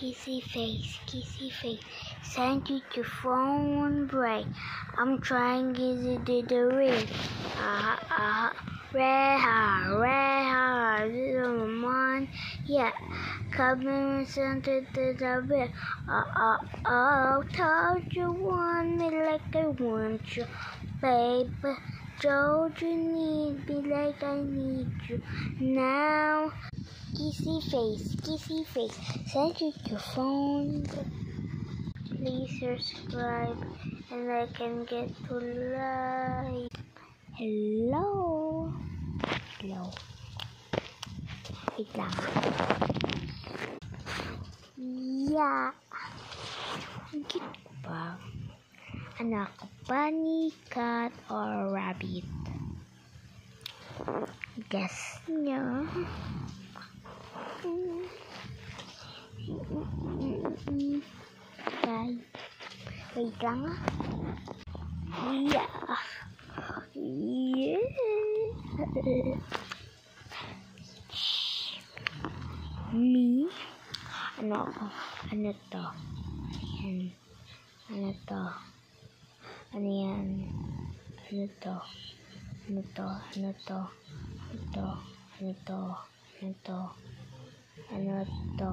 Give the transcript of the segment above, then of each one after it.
Kissy face, send you to phone break. I'm trying to do the ring. Red, little man, yeah. Coming center to the bed. Told you want me like I want you, baby. Told you need me like I need you now. Kissy face, send you your phone. Please subscribe and I can get to live. Hello. Wait lang. Yeah. Ang cute ko ba? Anak ko, bunny, cat, or rabbit? Guess nyo. Okay. Wait lang ah. Yeah. Me? Ano to? Ayan. Ano to? Ano yan? Ano to? Ano to? Ano to? Ito. Ano to? Ano to? Ano to?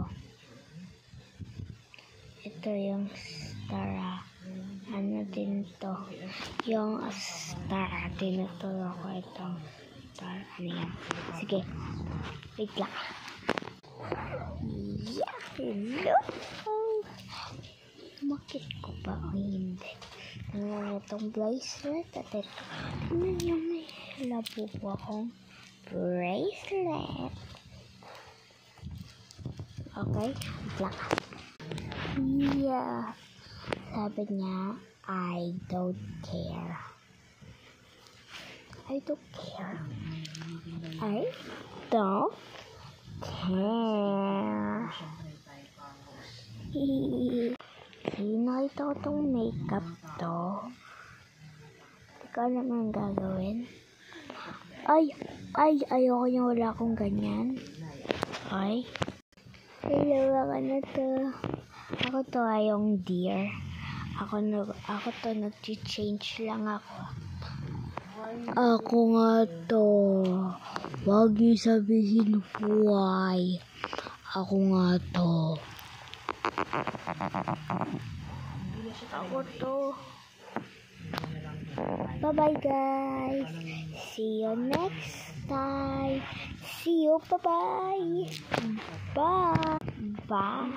Ito yung star. Ano din to? Yung star. Tinuturo ko itong star. Ano yan? Sige. Wait lang. Yeah. Hello. Makit ko ba o hindi? Ano itong bracelet? At ito. Ano yung may labo po akong bracelet? Okay. Wait lang. Yeah. Sabi niya, I don't care. I don't care. I don't care. Sino ito itong makeup to? Hindi ko alam ang gagawin. Ayoko yung wala akong ganyan. Ay. Hello, ako na to. Ako to ay yung deer. Ako to nag-change lang ako. Ako nga to. Wag niyo sabihin why. Ako nga to. Ako to. Bye-bye guys. See you next time. See you. Bye-bye. Bye.